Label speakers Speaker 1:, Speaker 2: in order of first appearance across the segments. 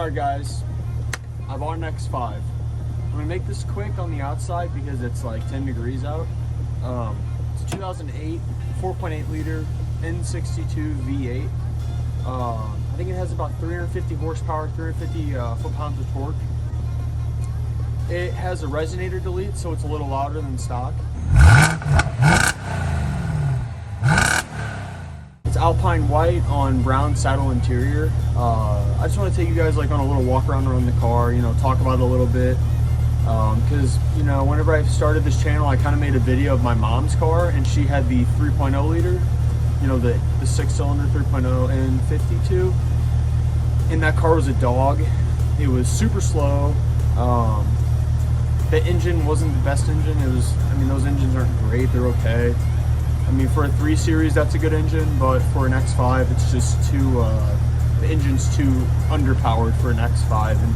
Speaker 1: Alright guys, I bought an X5. I'm gonna make this quick on the outside because it's like 10 degrees out. It's a 2008 4.8 liter N62 V8. I think it has about 350 horsepower, 350 foot-pounds of torque. It has a resonator delete, so it's a little louder than stock. It's Alpine white on brown saddle interior. I just want to take you guys like on a little walk around the car, you know, talk about it a little bit. Because, you know, whenever I started this channel, I kind of made a video of my mom's car, and she had the 3.0 liter, you know, the 6-cylinder 3.0 N52. And that car was a dog. It was super slow. The engine wasn't the best engine. It was, I mean, those engines aren't great. They're okay. I mean, for a 3 Series, that's a good engine, but for an X5, it's just too, the engine's too underpowered for an X5. And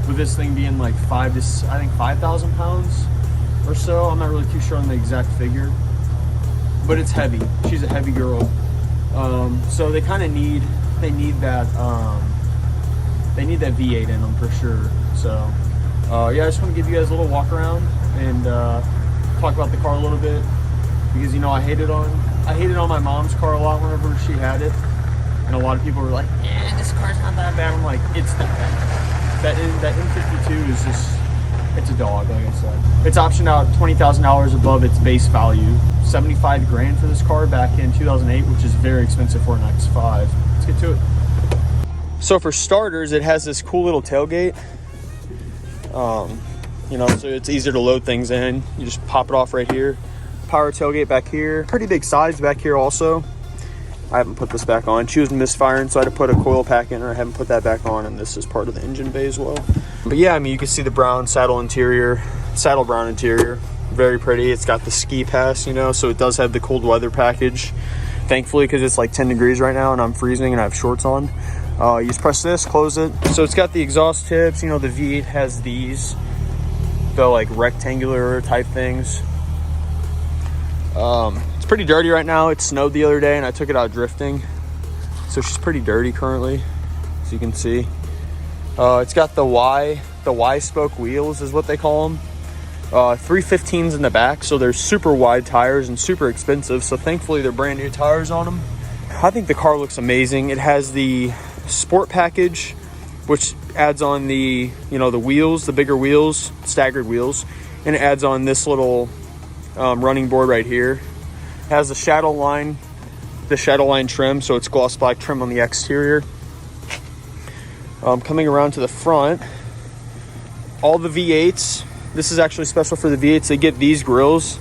Speaker 1: with this thing being like 5,000 pounds or so, I'm not really too sure on the exact figure, but it's heavy. She's a heavy girl. So they kind of need that V8 in them for sure. So yeah, I just want to give you guys a little walk around and talk about the car a little bit, because, you know, I hated on my mom's car a lot whenever she had it, and a lot of people were like, "Yeah, this car's not that bad." I'm like, it's not bad. That N52 is just, it's a dog, like I said. It's optioned out $20,000 above its base value. 75 grand for this car back in 2008, which is very expensive for an X5. Let's get to it. So for starters, it has this cool little tailgate. You know, so it's easier to load things in. You just pop it off right here. Power tailgate back here. Pretty big size back here also. I haven't put this back on. She was misfiring, so I had to put a coil pack in her. I haven't put that back on, and this is part of the engine bay as well. But yeah, I mean, you can see the brown saddle interior, saddle brown interior. Very pretty. It's got the ski pass, you know, so it does have the cold weather package. Thankfully, because it's like 10 degrees right now and I'm freezing and I have shorts on. You just press this, close it. So it's got the exhaust tips. You know, the V8 has these, the like rectangular type things. It's pretty dirty right now. It snowed the other day and I took it out drifting, so she's pretty dirty currently, as you can see. It's got the Y spoke wheels is what they call them. 315s in the back, so they're super wide tires and super expensive, so thankfully they're brand new tires on them. I think the car looks amazing. It has the sport package, which adds on the, you know, the wheels, the bigger wheels, staggered wheels, and it adds on this little running board right here. It has the shadow line trim, so it's gloss black trim on the exterior. Coming around to the front, all the V8s, this is actually special for the V8s, they get these grills.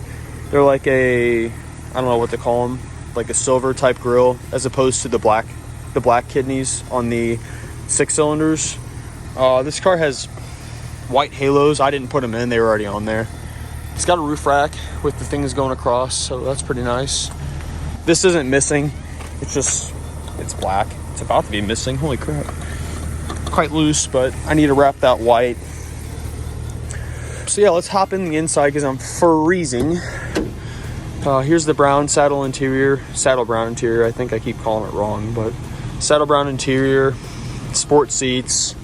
Speaker 1: They're like a, I don't know what to call them, like a silver type grill, as opposed to the black kidneys on the 6-cylinders. This car has white halos. I didn't put them in, they were already on there. It's got a roof rack with the things going across, so that's pretty nice. This isn't missing, it's black. It's about to be missing, holy crap. Quite loose, but I need to wrap that white. So yeah, let's hop in the inside because I'm freezing. Here's the brown saddle brown interior. I think I keep calling it wrong, but saddle brown interior, sport seats.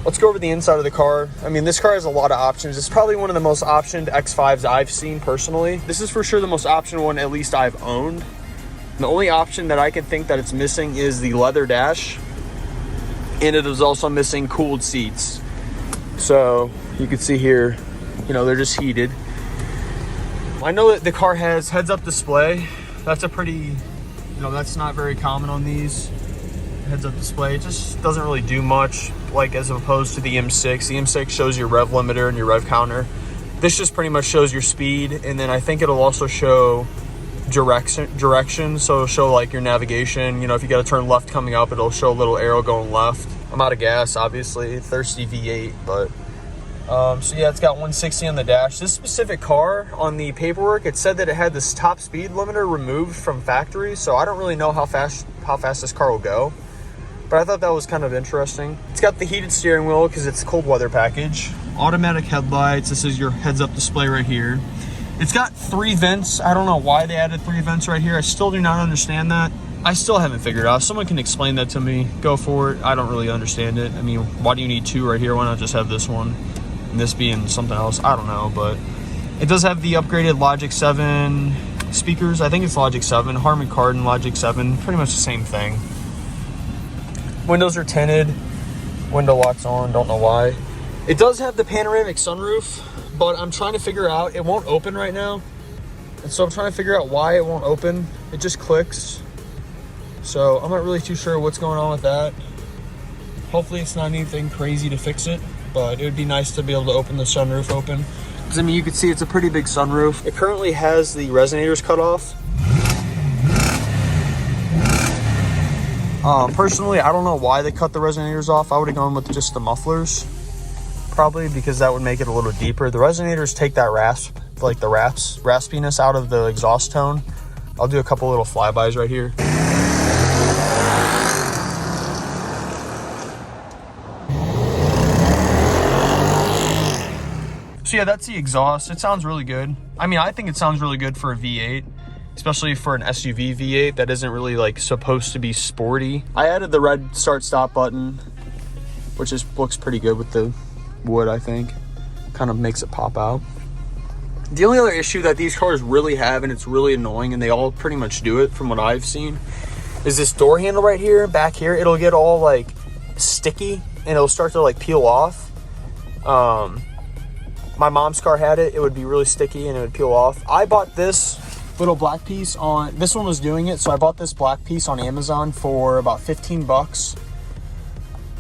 Speaker 1: Let's go over the inside of the car. I mean, this car has a lot of options. It's probably one of the most optioned X5s I've seen personally. This is for sure the most optioned one, at least I've owned. The only option that I can think that it's missing is the leather dash, and it is also missing cooled seats. So you can see here, you know, they're just heated. I know that the car has heads-up display. That's a pretty, you know, that's not very common on these. Heads-up display, it just doesn't really do much, like as opposed to the M6. The M6 shows your rev limiter and your rev counter. This just pretty much shows your speed, and then I think it'll also show direction, so it'll show like your navigation. You know, if you got to turn left coming up, it'll show a little arrow going left. I'm out of gas, obviously, thirsty V8, but so yeah, it's got 160 on the dash. This specific car, on the paperwork, it said that it had this top speed limiter removed from factory, so I don't really know how fast this car will go, but I thought that was kind of interesting. It's got the heated steering wheel because it's a cold weather package. Automatic headlights. This is your heads-up display right here. It's got 3 vents. I don't know why they added 3 vents right here. I still do not understand that. I still haven't figured it out. If someone can explain that to me, go for it. I don't really understand it. I mean, why do you need two right here? Why not just have this one and this being something else? I don't know, but it does have the upgraded Logic 7 speakers. I think it's Logic 7, Harman Kardon Logic 7, pretty much the same thing. Windows are tinted, window locks on, don't know why. It does have the panoramic sunroof, but I'm trying to figure out, it won't open right now. And so I'm trying to figure out why it won't open. It just clicks. So I'm not really too sure what's going on with that. Hopefully it's not anything crazy to fix it, but it would be nice to be able to open the sunroof open. I mean, you can see it's a pretty big sunroof. It currently has the resonators cut off. Personally, I don't know why they cut the resonators off. I would have gone with just the mufflers, probably, because that would make it a little deeper. The resonators take that rasp, like the raspiness out of the exhaust tone. I'll do a couple little flybys right here. So yeah, that's the exhaust. It sounds really good. I mean, I think it sounds really good for a V8, especially for an SUV V8 that isn't really like supposed to be sporty. I added the red start stop button, which looks pretty good with the wood, I think. Kind of makes it pop out. The only other issue that these cars really have, and it's really annoying, and they all pretty much do it from what I've seen, is this door handle right here, back here. It'll get all like sticky and it'll start to like peel off. My mom's car had it. It would be really sticky and it would peel off. I bought this little black piece on, this one was doing it, so I bought this black piece on Amazon for about 15 bucks.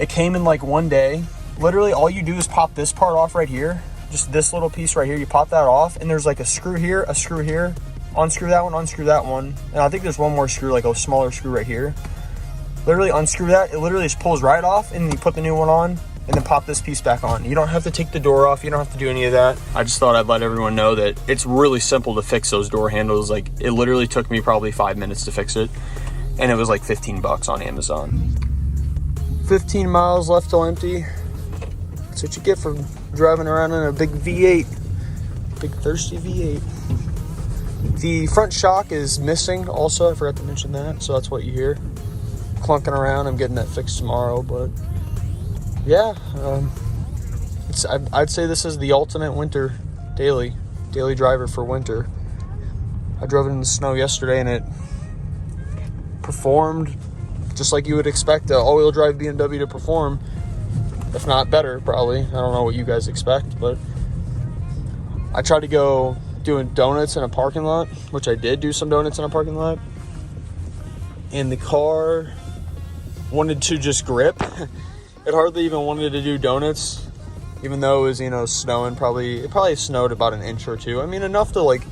Speaker 1: It came in like one day. Literally all you do is pop this part off right here, just this little piece right here. You pop that off and there's like a screw here, unscrew that one, and I think there's one more screw, like a smaller screw right here. Literally unscrew that, it literally just pulls right off, and you put the new one on and then pop this piece back on. You don't have to take the door off, you don't have to do any of that. I just thought I'd let everyone know that it's really simple to fix those door handles. Like, it literally took me probably 5 minutes to fix it, and it was like 15 bucks on Amazon. 15 miles left till empty. That's what you get for driving around in a big V8, big thirsty V8. The front shock is missing also, I forgot to mention that, so that's what you hear clunking around. I'm getting that fixed tomorrow, but yeah, I'd say this is the ultimate winter daily driver for winter. I drove it in the snow yesterday and it performed just like you would expect an all-wheel drive BMW to perform, if not better, probably. I don't know what you guys expect, but I tried to go doing donuts in a parking lot, which I did do some donuts in a parking lot, and the car wanted to just grip. It hardly even wanted to do donuts, even though it was, you know, snowing. It probably snowed about an inch or two. I mean, enough to, like,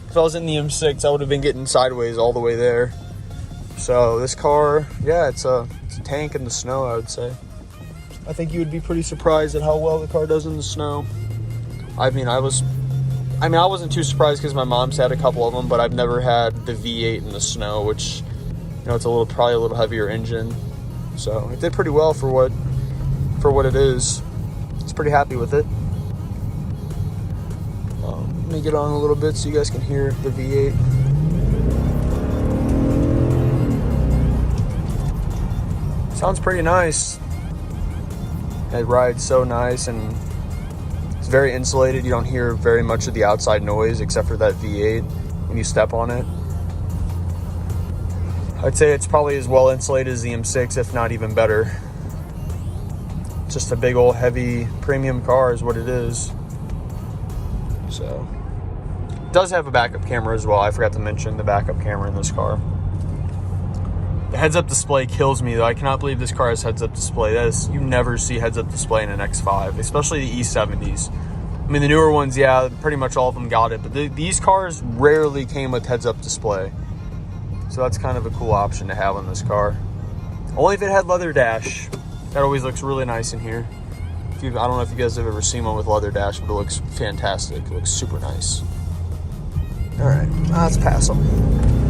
Speaker 1: if I was in the M6, I would have been getting sideways all the way there. So this car, yeah, it's a tank in the snow, I would say. I think you would be pretty surprised at how well the car does in the snow. I wasn't too surprised because my mom's had a couple of them, but I've never had the V8 in the snow, which, you know, it's probably a little heavier engine. So it did pretty well for what it is. It's pretty happy with it. Let me get on a little bit so you guys can hear the V8. Sounds pretty nice. It rides so nice, and it's very insulated. You don't hear very much of the outside noise except for that V8 when you step on it. I'd say it's probably as well insulated as the M6, if not even better. Just a big old heavy premium car is what it is. So, it does have a backup camera as well. I forgot to mention the backup camera in this car. The heads-up display kills me, though. I cannot believe this car has heads-up display. You never see heads-up display in an X5, especially the E70s. I mean, the newer ones, yeah, pretty much all of them got it, but these cars rarely came with heads-up display. So that's kind of a cool option to have on this car. Only if it had leather dash. That always looks really nice in here. I don't know if you guys have ever seen one with leather dash, but it looks fantastic. It looks super nice. All right, let's pass them.